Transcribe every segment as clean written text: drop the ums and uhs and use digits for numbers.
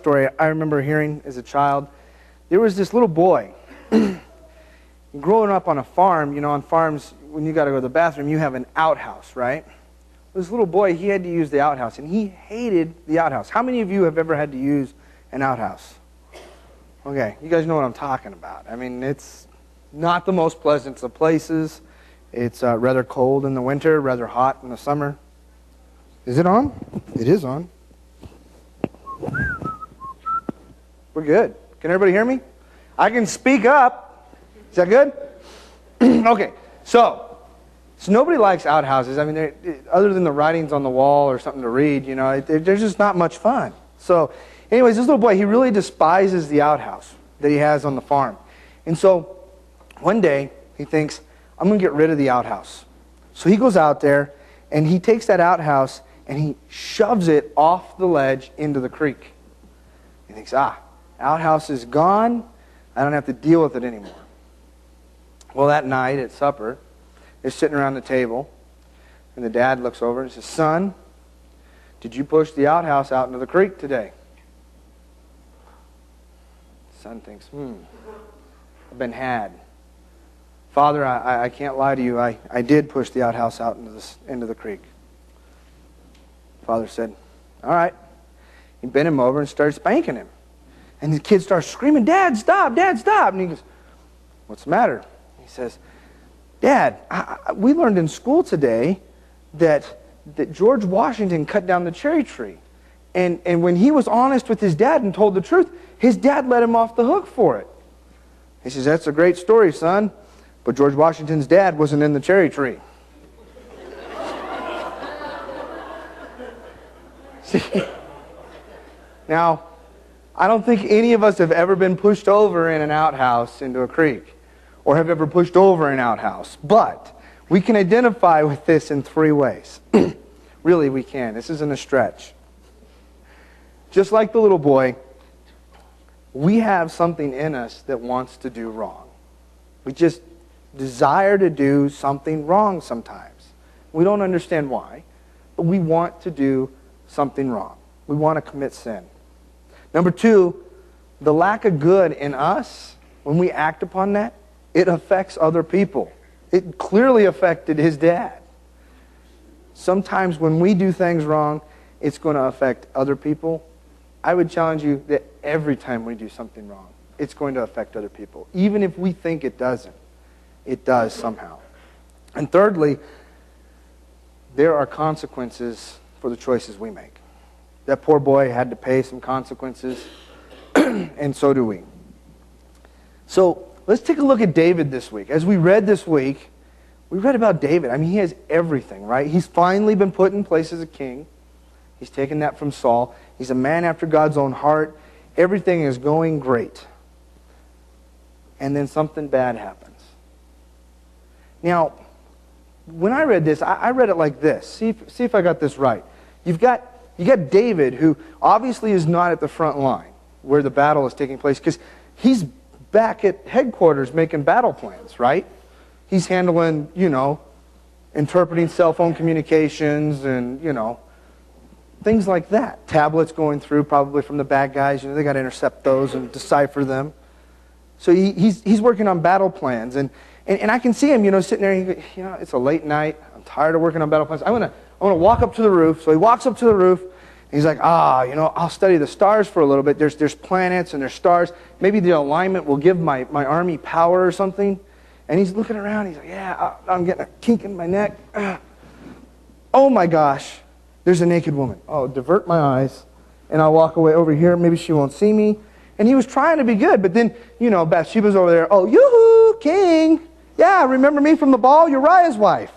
story I remember hearing as a child. There was this little boy. Growing up on a farm, on farms, when you got to go to the bathroom, you have an outhouse, right? This little boy, he had to use the outhouse, and he hated the outhouse. How many of you have ever had to use an outhouse? Okay, you guys know what I'm talking about. I mean, it's not the most pleasant of places. It's rather cold in the winter, rather hot in the summer. Is it on? It is on. We're good. Can everybody hear me? I can speak up. Is that good? Okay, so nobody likes outhouses. I mean, other than the writings on the wall or something to read, they're just not much fun. So anyways, this little boy, he really despises the outhouse that he has on the farm. And so one day, he thinks, I'm going to get rid of the outhouse. So he goes out there, and he takes that outhouse, and he shoves it off the ledge into the creek. He thinks, outhouse is gone. I don't have to deal with it anymore. Well, that night at supper, they're sitting around the table, and the dad looks over and says, son, did you push the outhouse out into the creek today? The son thinks, I've been had. Father, I can't lie to you. I did push the outhouse out into the creek. Father said, all right. He bent him over and started spanking him. And the kid starts screaming, Dad, stop, Dad, stop. And he goes, what's the matter? He says, Dad, we learned in school today that George Washington cut down the cherry tree. And when he was honest with his dad and told the truth, his dad let him off the hook for it. He says, that's a great story, son. But George Washington's dad wasn't in the cherry tree. See? Now, I don't think any of us have ever been pushed over in an outhouse into a creek, or have ever pushed over an outhouse. But we can identify with this in 3 ways. Really, we can. This isn't a stretch. Just like the little boy, we have something in us that wants to do wrong. We just desire to do something wrong sometimes. We don't understand why, but we want to do something wrong. We want to commit sin. Number 2, the lack of good in us, when we act upon that, it affects other people. It clearly affected his dad. Sometimes when we do things wrong, it's going to affect other people. I would challenge you that every time we do something wrong, it's going to affect other people. Even if we think it doesn't, it does somehow. And thirdly, there are consequences for the choices we make. That poor boy had to pay some consequences, and so do we. So let's take a look at David this week. As we read this week, we read about David. I mean, he has everything, right? He's finally been put in place as a king. He's taken that from Saul. He's a man after God's own heart. Everything is going great. And then something bad happens. Now, when I read this, I read it like this. See if I got this right. You got David, who obviously is not at the front line where the battle is taking place, because he's back at headquarters making battle plans, right? He's handling, interpreting cell phone communications and, things like that. Tablets going through probably from the bad guys. They got to intercept those and decipher them. So he's working on battle plans. And I can see him, sitting there, and it's a late night. I'm tired of working on battle plans. I want to walk up to the roof. So he walks up to the roof. And he's like, I'll study the stars for a little bit. There's planets and there's stars. Maybe the alignment will give my army power or something. And he's looking around. He's like, I'm getting a kink in my neck. Oh my gosh, there's a naked woman. Oh, divert my eyes. And I'll walk away over here. Maybe she won't see me. And he was trying to be good. But then, Bathsheba's over there. Oh, yoo-hoo, king. Yeah, remember me from the ball? Uriah's wife.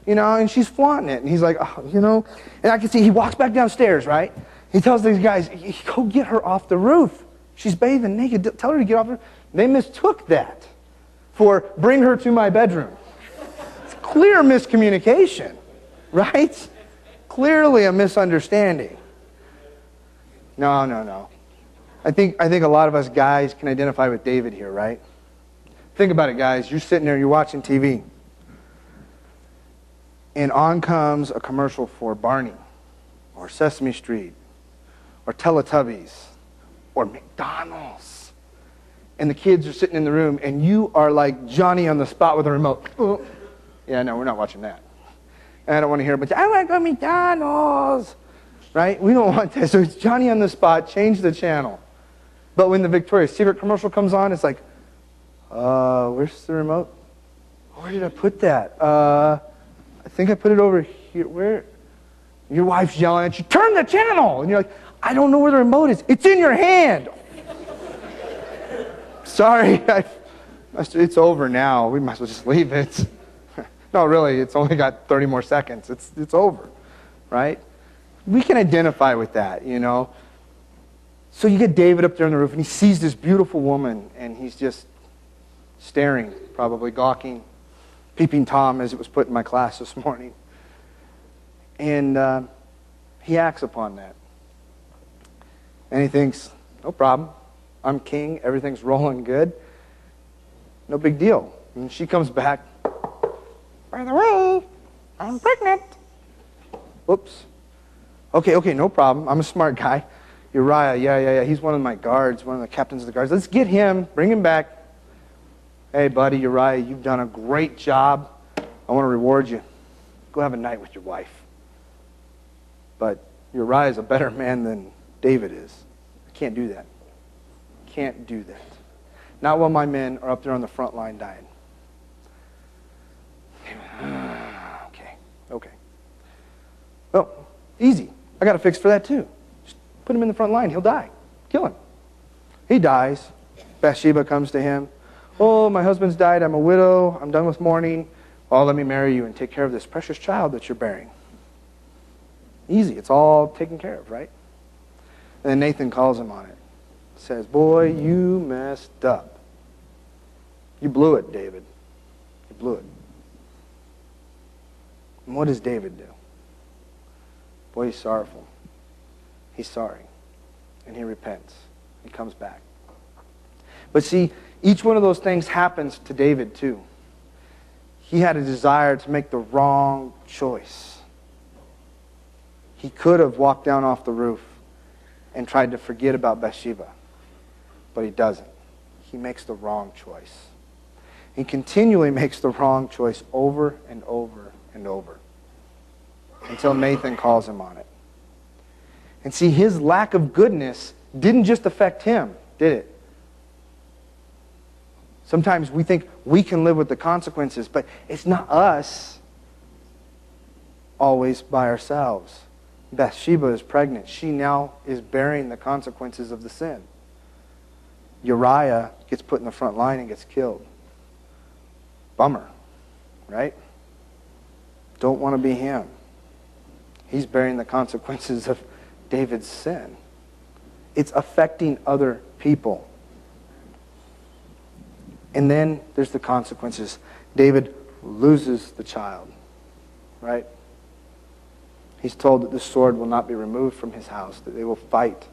And she's flaunting it. And he's like, And I can see he walks back downstairs, right? He tells these guys, go get her off the roof. She's bathing naked. Tell her to get off the roof. They mistook that for bring her to my bedroom. It's clear miscommunication, right? Clearly a misunderstanding. No. I think a lot of us guys can identify with David here, right? Think about it, guys. You're sitting there, you're watching TV. And on comes a commercial for Barney, or Sesame Street, or Teletubbies, or McDonald's. And the kids are sitting in the room, and you are like Johnny on the spot with a remote. Oh. Yeah, no, we're not watching that. And I don't want to hear a bunch of, I want to go McDonald's. Right? We don't want that. So it's Johnny on the spot, change the channel. But when the Victoria's Secret commercial comes on, it's like, where's the remote? Where did I put that? I think I put it over here. Where? Your wife's yelling at you, turn the channel! And you're like, I don't know where the remote is. It's in your hand! Sorry, it's over now. We might as well just leave it. No, really, it's only got 30 more seconds. It's over, right? We can identify with that, you know. So you get David up there on the roof, and he sees this beautiful woman, and he's just staring, probably gawking, peeping Tom, as it was put in my class this morning. And he acts upon that. And he thinks, no problem. I'm king. Everything's rolling good. No big deal. And she comes back. By the way, I'm pregnant. Whoops. Okay, no problem. I'm a smart guy. Uriah, yeah. He's one of my guards, one of the captains of the guards. Let's get him, bring him back. Hey, buddy, Uriah, you've done a great job. I want to reward you. Go have a night with your wife. But Uriah is a better man than David is. I can't do that. Can't do that. Not while my men are up there on the front line dying. Okay. Well, easy. I got a fix for that too. Just put him in the front line. He'll die. Kill him. He dies. Bathsheba comes to him. Oh, my husband's died. I'm a widow. I'm done with mourning. Oh, let me marry you and take care of this precious child that you're bearing. Easy. It's all taken care of, right? And then Nathan calls him on it. Says, boy, you messed up. You blew it, David. You blew it. And what does David do? Boy, he's sorrowful. He's sorry. And he repents. He comes back. But see, each one of those things happens to David too. He had a desire to make the wrong choice. He could have walked down off the roof and tried to forget about Bathsheba. But he doesn't. He makes the wrong choice. He continually makes the wrong choice over and over and over until Nathan calls him on it. And see, his lack of goodness didn't just affect him, did it? Sometimes we think we can live with the consequences, but it's not us always by ourselves. Bathsheba is pregnant. She now is bearing the consequences of the sin. Uriah gets put in the front line and gets killed. Bummer, right? Don't want to be him. He's bearing the consequences of David's sin. It's affecting other people. And then there's the consequences. David loses the child, right? He's told that the sword will not be removed from his house, that they will fight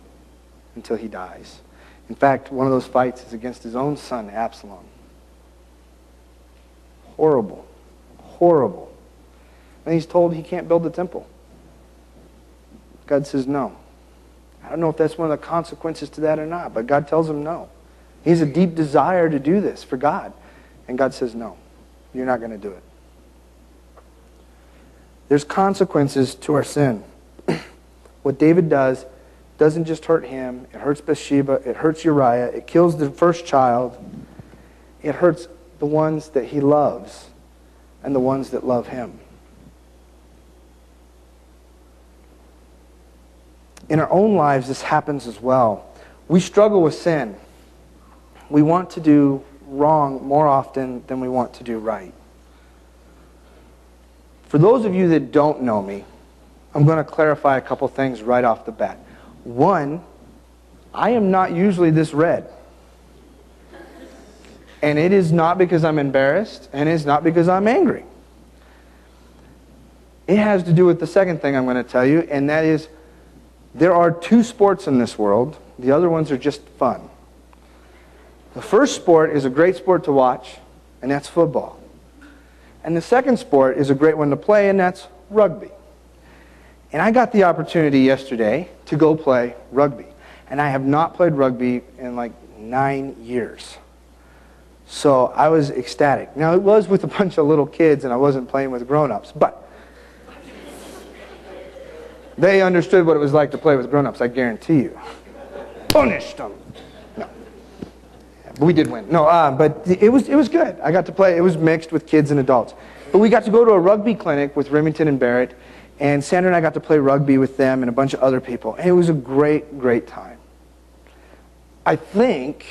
until he dies. In fact, one of those fights is against his own son, Absalom. Horrible. Horrible. And he's told he can't build the temple. God says no. I don't know if that's one of the consequences to that or not, but God tells him no. He has a deep desire to do this for God. And God says no. You're not going to do it. There's consequences to our sin. What David does doesn't just hurt him. It hurts Bathsheba. It hurts Uriah. It kills the first child. It hurts the ones that he loves and the ones that love him. In our own lives, this happens as well. We struggle with sin. We want to do wrong more often than we want to do right. For those of you that don't know me, I'm going to clarify a couple things right off the bat. One, I am not usually this red. And it is not because I'm embarrassed, and it's not because I'm angry. It has to do with the second thing I'm going to tell you, and that is there are two sports in this world. The other ones are just fun. The first sport is a great sport to watch, and that's football. And the second sport is a great one to play, and that's rugby. And I got the opportunity yesterday to go play rugby. and I have not played rugby in like 9 years. So I was ecstatic. Now, it was with a bunch of little kids, and I wasn't playing with grown-ups, but they understood what it was like to play with grown-ups, I guarantee you. Punished them. No. But we did win. No, but it was good. I got to play. It was mixed with kids and adults. But we got to go to a rugby clinic with Remington and Barrett, and Sandra and I got to play rugby with them and a bunch of other people. And it was a great, great time. I think,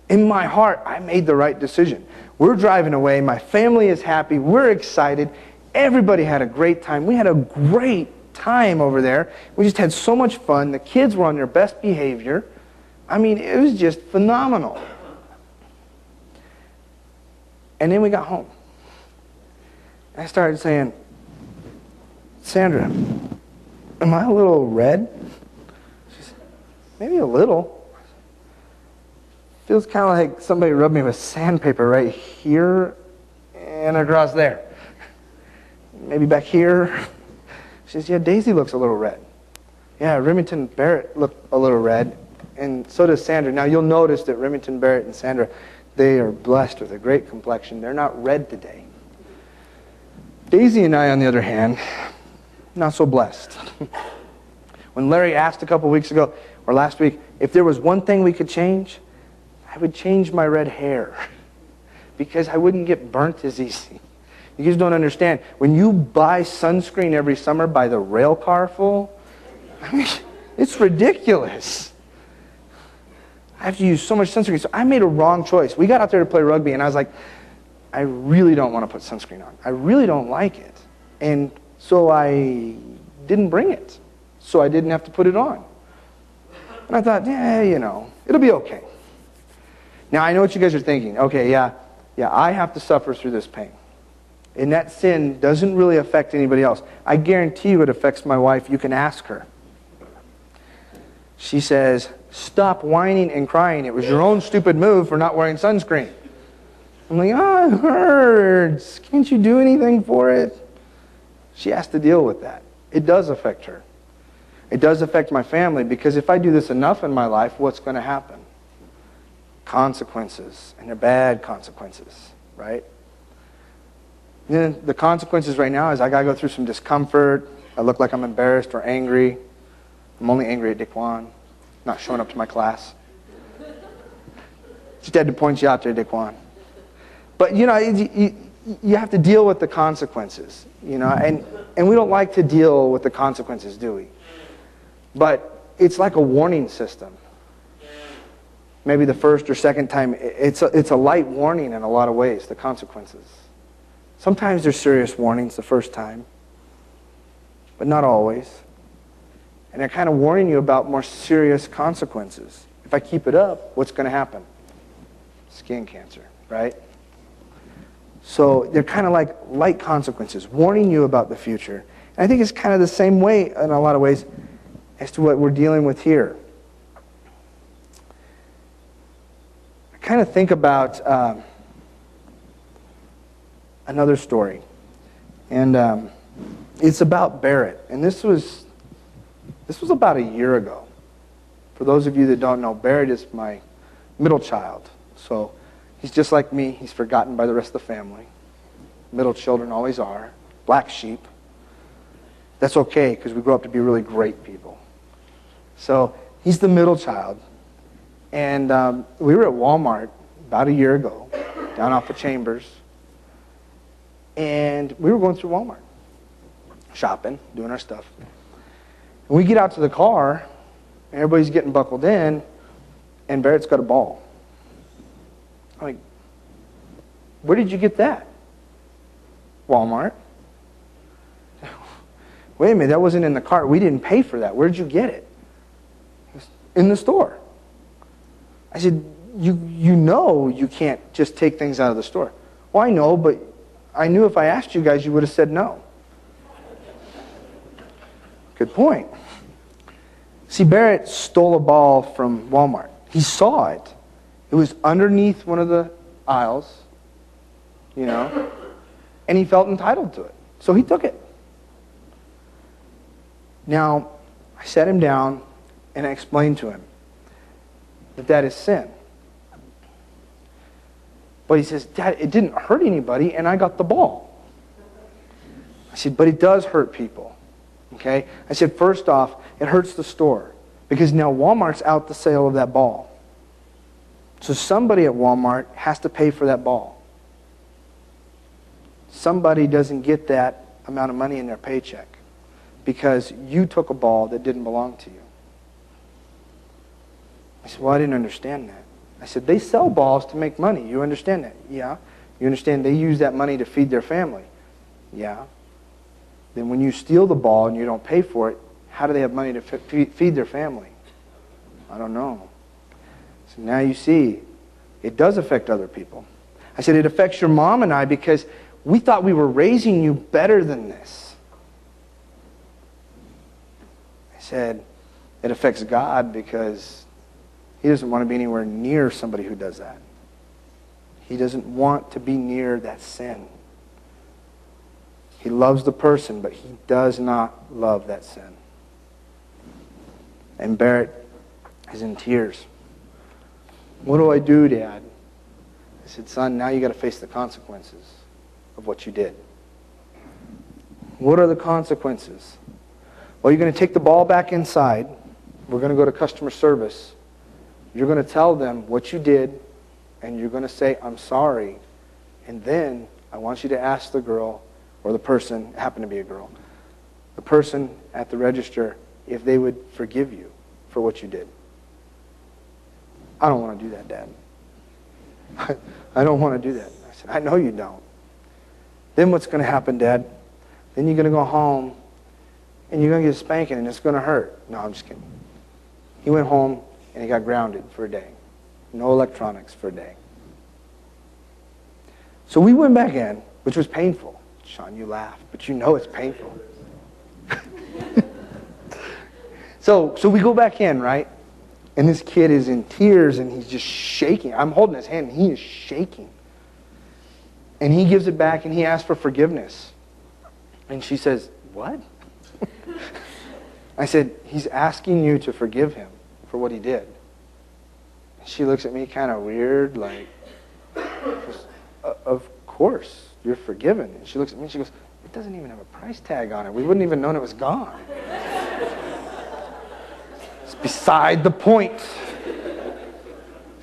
in my heart, I made the right decision. We're driving away. My family is happy. We're excited. Everybody had a great time. We had a great time over there. We just had so much fun. The kids were on their best behavior. I mean, it was just phenomenal. And then we got home. And I started saying, Sandra, am I a little red? She said, maybe a little. Feels kind of like somebody rubbed me with sandpaper right here and across there. Maybe back here. She says, yeah, Daisy looks a little red. Yeah, Remington Barrett looked a little red, and so does Sandra. Now, you'll notice that Remington Barrett and Sandra, they are blessed with a great complexion. They're not red today. Daisy and I, on the other hand, not so blessed. When Larry asked a couple weeks ago, or last week, if there was one thing we could change, I would change my red hair because I wouldn't get burnt as easy. You guys don't understand. When you buy sunscreen every summer by the rail car full, I mean, it's ridiculous. I have to use so much sunscreen. So I made a wrong choice. We got out there to play rugby, and I was like, I really don't want to put sunscreen on. I really don't like it. And so I didn't bring it. So I didn't have to put it on. And I thought, yeah, you know, it'll be okay. Now, I know what you guys are thinking. Okay, yeah, I have to suffer through this pain. And that sin doesn't really affect anybody else. I guarantee you it affects my wife. You can ask her. She says, stop whining and crying. It was your own stupid move for not wearing sunscreen. I'm like, oh, it hurts. Can't you do anything for it? She has to deal with that. It does affect her. It does affect my family, because if I do this enough in my life, what's going to happen? Consequences, and they're bad consequences, right? Then the consequences right now is I got to go through some discomfort. I look like I'm embarrassed or angry. I'm only angry at Daquan, not showing up to my class. Just had to point you out there, Daquan. But, you know, you have to deal with the consequences, you know, and we don't like to deal with the consequences, do we? But it's like a warning system. Maybe the first or second time, it's a light warning in a lot of ways, the consequences. Sometimes there's serious warnings the first time, but not always. And they're kind of warning you about more serious consequences. If I keep it up, what's going to happen? Skin cancer, right? So they're kind of like light consequences, warning you about the future. And I think it's kind of the same way in a lot of ways as to what we're dealing with here. I kind of think about another story. And it's about Barrett. And this was about a year ago. For those of you that don't know, Barrett is my middle child. So he's just like me. He's forgotten by the rest of the family. Middle children always are. Black sheep. That's okay, because we grow up to be really great people. So he's the middle child. And we were at Walmart about a year ago, down off of Chambers. And we were going through Walmart, shopping, doing our stuff. And we get out to the car, and everybody's getting buckled in, and Barrett's got a ball. I'm like, where did you get that? Walmart. Wait a minute, that wasn't in the cart. We didn't pay for that. Where did you get it? In the store. I said, you know you can't just take things out of the store. Well, I know, but I knew if I asked you guys, you would have said no. Good point. See, Barrett stole a ball from Walmart. He saw it. It was underneath one of the aisles, you know, and he felt entitled to it. So he took it. Now, I sat him down and I explained to him, that is sin. But he says, Dad, it didn't hurt anybody, and I got the ball. I said, but it does hurt people. Okay? I said, first off, it hurts the store. Because now Walmart's out the sale of that ball. So somebody at Walmart has to pay for that ball. Somebody doesn't get that amount of money in their paycheck because you took a ball that didn't belong to you. I said, well, I didn't understand that. I said, they sell balls to make money. You understand that? Yeah. You understand they use that money to feed their family? Yeah. Then when you steal the ball and you don't pay for it, how do they have money to feed their family? I don't know. So now you see, it does affect other people. I said, it affects your mom and I because we thought we were raising you better than this. I said, it affects God because He doesn't want to be anywhere near somebody who does that. He doesn't want to be near that sin. He loves the person, but He does not love that sin. And Barrett is in tears. What do I do, Dad? I said, son, now you got to face the consequences of what you did. What are the consequences? Well, you're going to take the ball back inside. We're going to go to customer service. You're going to tell them what you did, and you're going to say, I'm sorry. And then I want you to ask the girl, or the person, it happened to be a girl, the person at the register, if they would forgive you for what you did. I don't want to do that, Dad. I don't want to do that. I said, I know you don't. Then what's going to happen, Dad? Then you're going to go home, and you're going to get a spanking, and it's going to hurt. No, I'm just kidding. He went home, and he got grounded for a day. No electronics for a day. So we went back in, which was painful. Sean, you laugh, but you know it's painful. So we go back in, right? And this kid is in tears, and he's just shaking. I'm holding his hand, and he is shaking. And he gives it back, and he asks for forgiveness. And she says, what? I said, he's asking you to forgive him for what he did. And she looks at me kind of weird, like, of course, you're forgiven. And she looks at me, and she goes, it doesn't even have a price tag on it. We wouldn't even known it was gone. It's beside the point.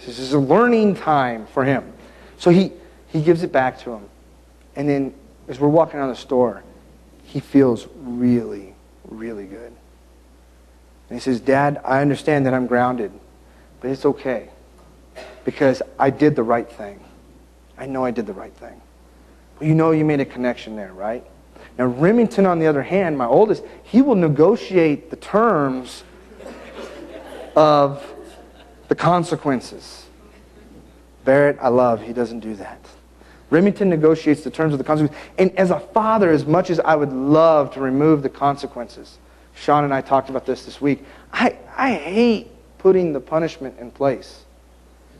This is a learning time for him. So he gives it back to him. And then as we're walking around the store, he feels really, really good. And he says, Dad, I understand that I'm grounded, but it's okay because I did the right thing. I know I did the right thing. Well, you know you made a connection there, right? Now, Remington, on the other hand, my oldest, he will negotiate the terms of the consequences. Barrett, I love, he doesn't do that. Remington negotiates the terms of the consequences. And as a father, as much as I would love to remove the consequences, Sean and I talked about this week, I hate putting the punishment in place.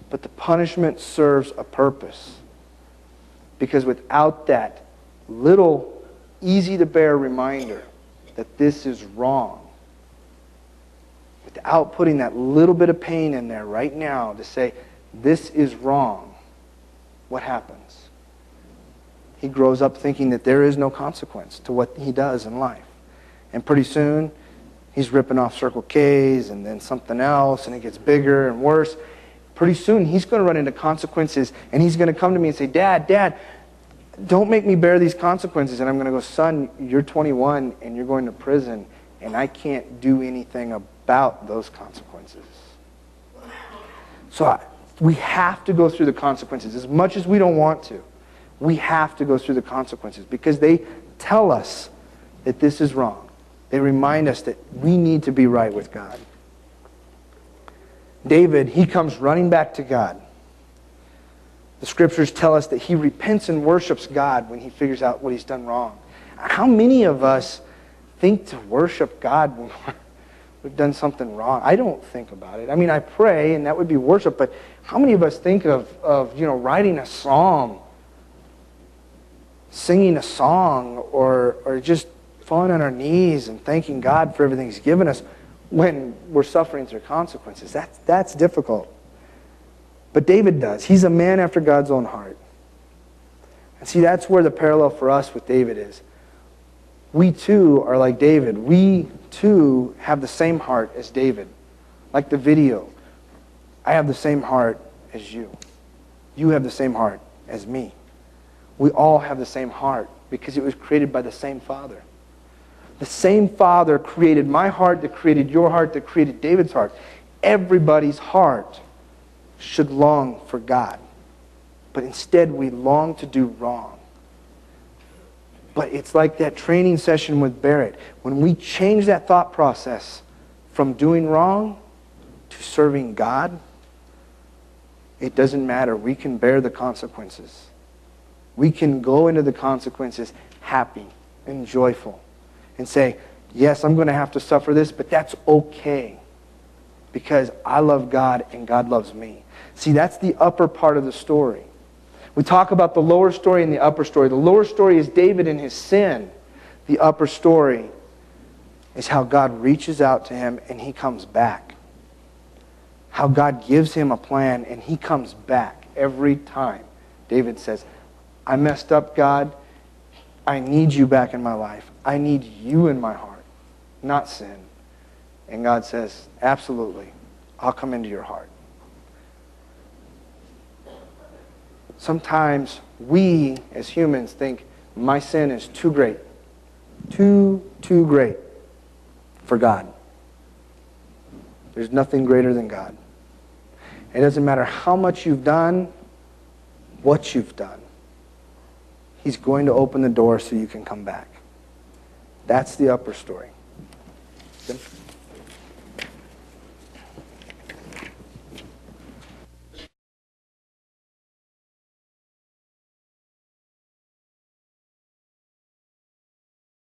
But the punishment serves a purpose. Because without that little easy-to-bear reminder that this is wrong, without putting that little bit of pain in there right now to say, this is wrong, what happens? He grows up thinking that there is no consequence to what he does in life. And pretty soon, he's ripping off Circle K's and then something else, and it gets bigger and worse. Pretty soon, he's going to run into consequences, and he's going to come to me and say, Dad, don't make me bear these consequences. And I'm going to go, son, you're 21, and you're going to prison, and I can't do anything about those consequences. So we have to go through the consequences. As much as we don't want to, we have to go through the consequences because they tell us that this is wrong. They remind us that we need to be right with God. David, he comes running back to God. The scriptures tell us that he repents and worships God when he figures out what he's done wrong. How many of us think to worship God when we've done something wrong? I don't think about it. I mean, I pray, and that would be worship, but how many of us think of writing a psalm, singing a song, or just falling on our knees and thanking God for everything he's given us when we're suffering through consequences? That's difficult. But David does. He's a man after God's own heart. And see, that's where the parallel for us with David is. We too are like David. We too have the same heart as David. Like the video. I have the same heart as you. You have the same heart as me. We all have the same heart because it was created by the same Father. The same Father created my heart, that created your heart, that created David's heart. Everybody's heart should long for God. But instead we long to do wrong. But it's like that training session with Barrett. When we change that thought process from doing wrong to serving God, it doesn't matter. We can bear the consequences. We can go into the consequences happy and joyful and say, yes, I'm going to have to suffer this, but that's okay because I love God and God loves me. See, that's the upper part of the story. We talk about the lower story and the upper story. The lower story is David and his sin. The upper story is how God reaches out to him and he comes back. How God gives him a plan and he comes back every time. David says, I messed up, God. I need you back in my life. I need you in my heart, not sin. And God says, absolutely, I'll come into your heart. Sometimes we, as humans, think my sin is too great. Too great for God. There's nothing greater than God. It doesn't matter how much you've done, what you've done. He's going to open the door so you can come back. That's the upper story. Good?